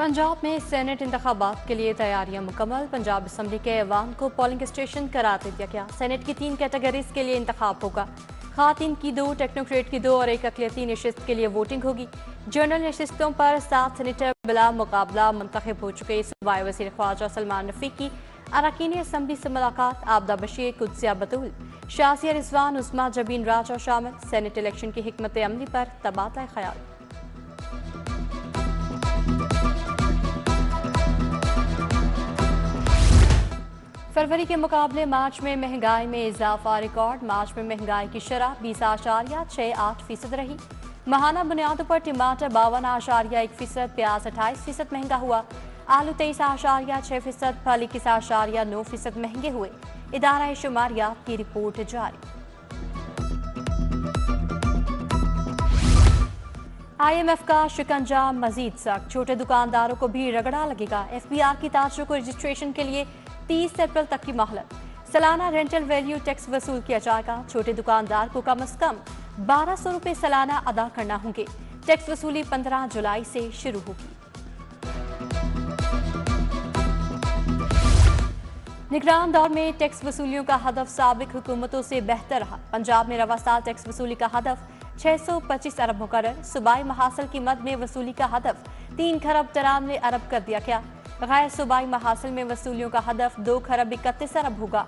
पंजाब में सेनेट इंतखाबात के लिए तैयारियां मुकम्मल। पंजाब असम्बली के ऐवान को पोलिंग स्टेशन करार दे दिया गया। सेनेट की 3 कैटेगरीज के लिए इंतखाब होगा। खातिन की 2, टेक्नोक्रेट की 2 और एक अक़लियती नशिस्त के लिए वोटिंग होगी। जनरल नशिस्तों पर 7 सेनेटर बिला मुकाबला मुंतखब हो चुके। सूबाई वज़ीर ख्वाजा सलमान रफ़ीकी, अरकान असम्बली से मुलाकात। आबदा बशीर, कुद्सिया बतूल, शाज़िया रिजवान, उस्मा जबीन राजा शामिल। सेनेट इलेक्शन की हिकमत अमली पर तबादला ख्याल। फरवरी के मुकाबले मार्च में महंगाई में इजाफा रिकॉर्ड। मार्च में महंगाई की शरह 20.68% रही। माहाना बुनियादों पर टमाटर 52.1%, प्याज 28% महंगा हुआ। आलू 23.6%, फल 21.9% महंगे हुए। इदारा शुमारियात की रिपोर्ट जारी। IMF का शिकंजा मजीद सख्त, छोटे दुकानदारों को भी रगड़ा लगेगा। FBR की ताजरों को रजिस्ट्रेशन के लिए 30 अप्रैल तक की मोहलत। सालाना रेंटल वैल्यू टैक्स वसूल किया जाएगा। छोटे दुकानदार को कम से कम 1200 रुपये सालाना अदा करना होंगे। टैक्स वसूली 15 जुलाई से शुरू होगी। निगरान दौर में टैक्स वसूलियों का हदफ साबिक हुकूमतों से बेहतर रहा। पंजाब में रवा साल टैक्स वसूली का हदफ 625 अरब मुकर्रर। सूबाई महासल की मद में वसूली का हदफ 3 खरब 93 अरब कर दिया गया। गैर सूबाई महासिल में वसूलियों का हदफ 2 खरब 31 अरब होगा।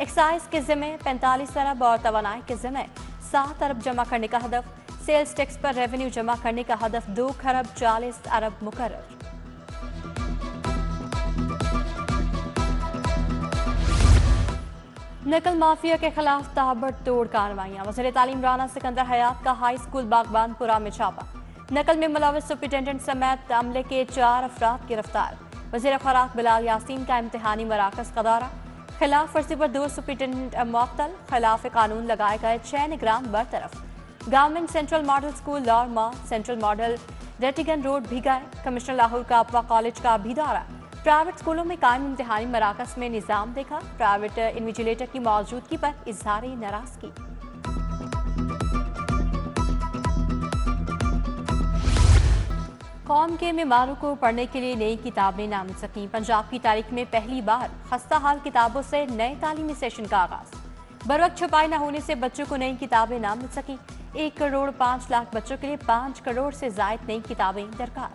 एक्साइज के ज़िम्मे 45 अरब और तवानाई के ज़िम्मे 7 अरब जमा करने का हदफ। सेल्स टैक्स पर रेवेन्यू जमा करने का हदफ 2 खरब 40 अरब मुकर्रर। नकल माफिया के खिलाफ ताबड़तोड़ कार्रवाइयां। वज़ीर तालीम राना सिकंदर हयात का हाई स्कूल बागबानपुरा में छापा। नकल में मुलविस सुपरिटेंडेंट समेत अमले के 4 अफराद गिरफ्तार। वज़ीर खुराक बिलाल यासीन का इम्तिहानी मराकज़ का दौरा। खिलाफ वर्जी पर 2 सुपरिटेंडेंट मुअत्तल। खिलाफ कानून लगाए गए 6 निगरान बरतरफ। Government central model school Lahore mall, central model Rattigan road भी गए। कमिश्नर लाहौर का अपवा कॉलेज का भी दौरा। प्राइवेट स्कूलों में कायम इम्तिहानी मराकज़ में निज़ाम देखा। प्राइवेट इन्विजिलेटर की मौजूदगी पर इजहार नाराजगी। कौम के मेमारों को पढ़ने के लिए नई किताबें ना मिल सकी। पंजाब की तारीख में पहली बार खस्ता हाल किताबों से नए तालीमी सेशन का आगाज। बरवक्त छपाई न होने से बच्चों को नई किताबें ना मिल सकी। 1 करोड़ 5 लाख बच्चों के लिए 5 करोड़ से जायद नई किताबें दरकार।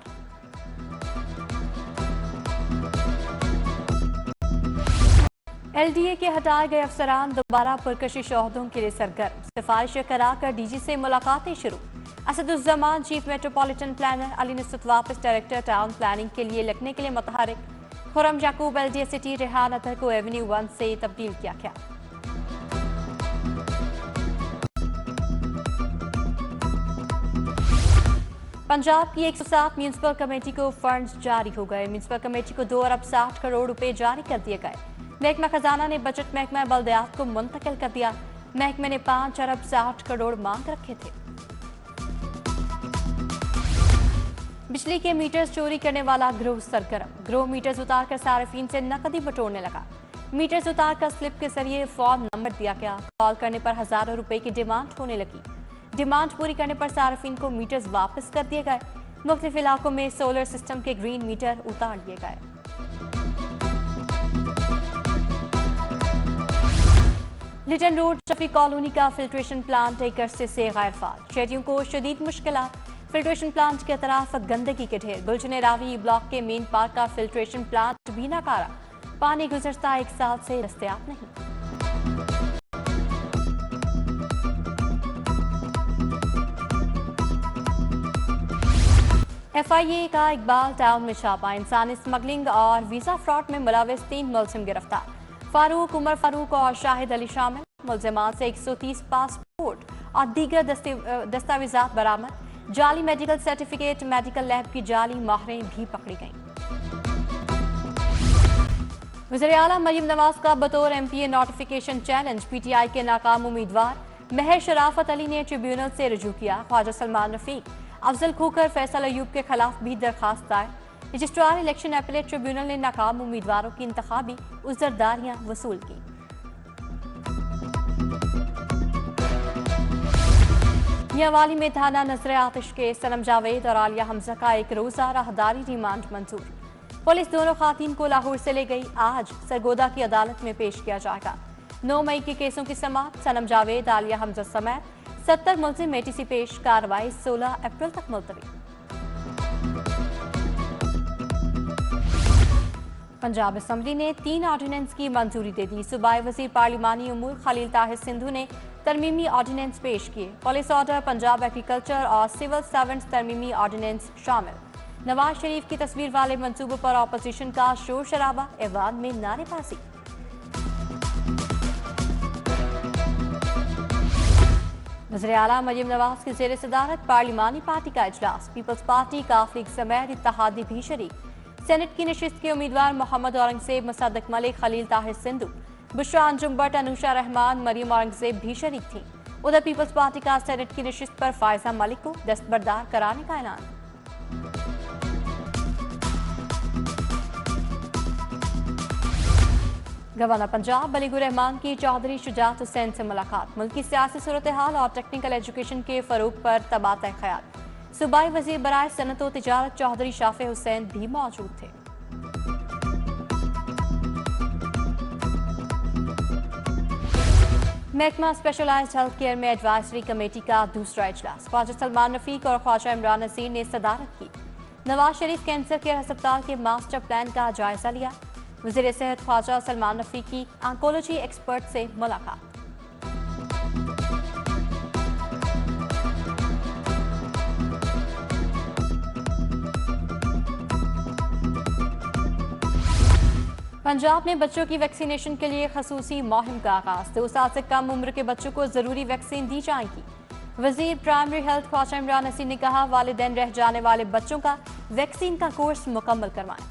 LDA के हटाए गए अफसरान दोबारा पुरकशिश ओहदों के लिए सरगर्म। सिफारिशें कराकर DG से मुलाकातें शुरू। Asaduzzaman chief metropolitan planner, Ali Nusrat वापस डायरेक्टर टाउन प्लानिंग के लिए लगने के लिए मुतहरिक। खुरम याकूब LDA सिटी रेहान अतर को एवेन्यू 1 से तब्दील किया गया। पंजाब की 107 म्यूनसिपल कमेटी को फंड्स जारी हो गए। म्यूनसिपल कमेटी को 2 अरब 60 करोड़ रुपए जारी कर दिए गए। महकमा खजाना ने बजट महकमा बल्दियात को मुंतकिल कर दिया। महकमे ने 5 अरब 60 करोड़ मांग रखे थे। बिजली के मीटर्स चोरी करने वाला गिरोह सरगर्म। गिरोह मीटर्स उतारकर सार्फिन से नकदी बटोरने लगा। मीटर्स उतारकर स्लिप के जरिए फॉर्म नंबर दिया गया। कॉल करने पर हजारों रुपए की डिमांड होने लगी। डिमांड पूरी करने पर सार्फिन को मीटर्स वापस कर दिए गए। मुख्तलिफ इलाकों में सोलर सिस्टम के ग्रीन मीटर उतार लिए गए। लिटन रोड शफी कॉलोनी का फिल्ट्रेशन प्लांट एक अरसे से गैर फाल। शहरियों को शदीद मुश्किलात। फिल्ट्रेशन प्लांट के तरफ गंदगी के ढेर। गुलशन रावी ब्लॉक के मेन पार्क का फिल्ट्रेशन प्लांट भी नाकारा। पानी गुजरता 1 साल से दस्तयाब नहीं। FIA का इकबाल टाउन में छापा। इंसानी स्मगलिंग और वीजा फ्रॉड में मुलविस 3 मुलजिम गिरफ्तार। फारूक, उमर फारूक और शाहिद अली शामिल। मुलजिमान से 130 पासपोर्ट और दीगर दस्तावेजात बरामद। जाली मेडिकल सर्टिफिकेट, मेडिकल लैब की जाली माहरें भी पकड़ी गईं। वज़ीर आला मरीम नवाज का बतौर MPA नोटिफिकेशन चैलेंज। PTI के नाकाम उम्मीदवार महर शराफत अली ने ट्रिब्यूनल से रुजू किया। ख्वाजा सलमान रफीक, अफजल खोकर, फैसल अयूब के खिलाफ भी दरखास्त दायर। रजिस्ट्रार इलेक्शन अपीलेट ट्रिब्यूनल ने नाकाम उम्मीदवारों की इंतखाबी उज़रदारियां वसूल की। मियांवाली में थाना नजर आतिश के सनम जावेद और आलिया हमजा का एक रोजा राहदारी रिमांड मंजूर। पुलिस दोनों खातून को लाहौर से ले गई। आज सरगोदा की अदालत में पेश किया जाएगा। 9 मई के केसों की समाअत। सनम जावेद, आलिया हमजा समेत 70 मुलजिम एटीसी पेश। कार्रवाई 16 अप्रैल तक मुलतवी। पंजाब असम्बली ने 3 ऑर्डिनेंस की मंजूरी दे दी। सूबाई वजीर पार्लिमानी उमूर खलील ताहिर सिंधु ने तरमीमी ऑर्डिनेंस पेश किए। पुलिस ऑर्डर, पंजाब एग्रीकल्चर और सिविल सर्वेंट्स तरमीमी ऑर्डिनेंस शामिल। नवाज शरीफ की तस्वीर वाले मंसूबों पर अपोजिशन का शोर शराबा, ऐवान में नारेबाजी। वज़ीर आला मरियम नवाज की ज़ेर सदारत पार्लिमानी पार्टी का इजलास। पीपल्स पार्टी, काफ लीग समेत इत्तेहादी भी शरीक। सेनेट की नशिस्त के उम्मीदवार मोहम्मद औरंगजेब, मुसद्दक मलिक, खलील ताहिर सिंधु, बुशरा अंजुम भट्ट, अनुषा रहमान, मरियम औरंगजेब भी शरीक थीं। उधर पीपल्स पार्टी का सेनेट की नशिस्त पर फायजा मलिक को दस्तबरदार कराने का ऐलान। गवर्नर पंजाब बलीगुर रहमान की चौधरी शुजात हुसैन से मुलाकात। मुल्क की सियासी सूरत हाल और टेक्निकल एजुकेशन के फरोग पर तबादला ख्याल। सूबाई वजीर बराए सनत व तिजारत चौधरी शाफे हुसैन भी मौजूद थे। महकमा स्पेशलाइज्ड हेल्थ केयर में एडवाइजरी कमेटी का दूसरा इजलास। ख्वाजा सलमान रफीक और ख्वाजा इमरान नसीर ने सदारत की। नवाज शरीफ कैंसर केयर अस्पताल के मास्टर प्लान का जायजा लिया। वज़ीर सेहत ख्वाजा सलमान रफीक की ऑन्कोलॉजी एक्सपर्ट से मुलाकात। पंजाब में बच्चों की वैक्सीनेशन के लिए खसूसी मुहिम का आगाज। 2 साल से कम उम्र के बच्चों को जरूरी वैक्सीन दी जाएगी। वजीर प्राइमरी हेल्थ ख्वाजा इमरान नसीर ने कहा, वालिदैन रह जाने वाले बच्चों का वैक्सीन का कोर्स मुकम्मल करवाएं।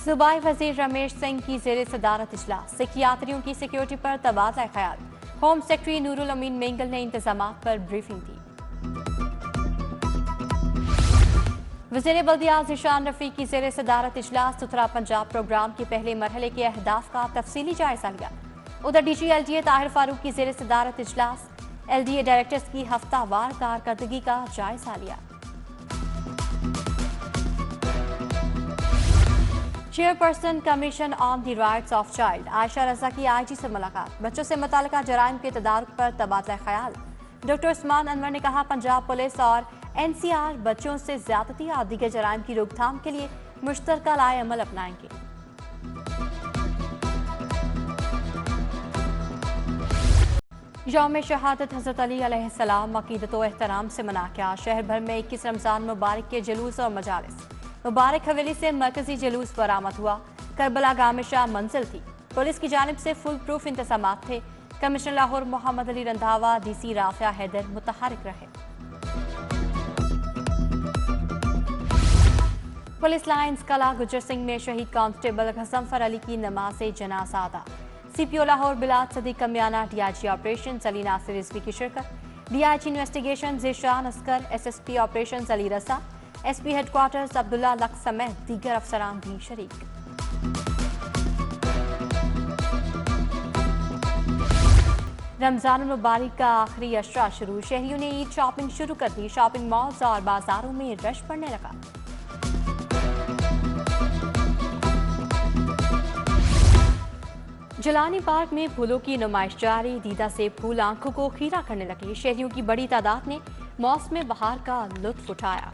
सूबाई वजीर रमेश सिंह की जेर सदारत इजलास। सिखियात्रियों की सिक्योरिटी पर तबादला ख्याल। होम सेक्रेटरी नूरुल अमीन मेंगल ने इंतजामात पर ब्रीफिंग दी। वज़ीर बल्दियात ज़ीशान रफ़ीक की ज़ेर सदारत इजलास। सुथरा पंजाब प्रोग्राम के पहले मरहले के अहदाफ का तफसीली जायजा लिया। उधर डीजी LDA ताहिर फारूक की ज़ेर सदारत इजलास। LDA डायरेक्टर्स की हफ्तावार कारकर्दगी का जायजा लिया। Chairperson commission on the rights of child Ayesha Raza की IG से मुलाकात। बच्चों से मुताल्लिका जराइम के तदारुक पर तबादला ख्याल। डॉक्टर उस्मान अनवर ने कहा, पंजाब पुलिस और NCR बच्चों से ज्यादती और दीगर जराइम की रोकथाम के लिए मुश्तरका लाए अमल अपनाएंगे। यौम शहादत हज़रत अली अलैहिस्सलाम अकीदत व एहतराम से मना किया। शहर भर में 21 रमज़ान मुबारक के जुलूस और मजालिस। मुबारक हवेली से मरकजी जुलूस बरामद हुआ। करबला गाह में शाह मंजिल थी। पुलिस की जानिब से फुल प्रूफ इंतजामात थे। कमिश्नर लाहौर मोहम्मद अली रंधावा, DC राफिया हैदर मुतहरिक रहे। पुलिस लाइन्स कला गुजर सिंह में शहीद कांस्टेबल गजनफर अली की नमाज जनाजा अदा। CPO Lahore Bilal Siddique Kamyana, DIG operation Ali Nasir Rizvi की शिरकत। DIG investigation Zeeshan Askar, SSP operation Ali Raza, SP headquarters Abdullah luck समेत दीगर अफसरान भी शरीक। रमजान मुबारक का आखिरी अशरा शुरू। शहरियों ने ईद शॉपिंग शुरू कर दी। शॉपिंग मॉल्स और बाजारों में रश पड़ने लगा। जिलानी पार्क में फूलों की नुमाइश जारी। दीदा से फूल आंखों को खीरा करने लगे। शहरियों की बड़ी तादाद ने मौसम बहार का लुत्फ उठाया।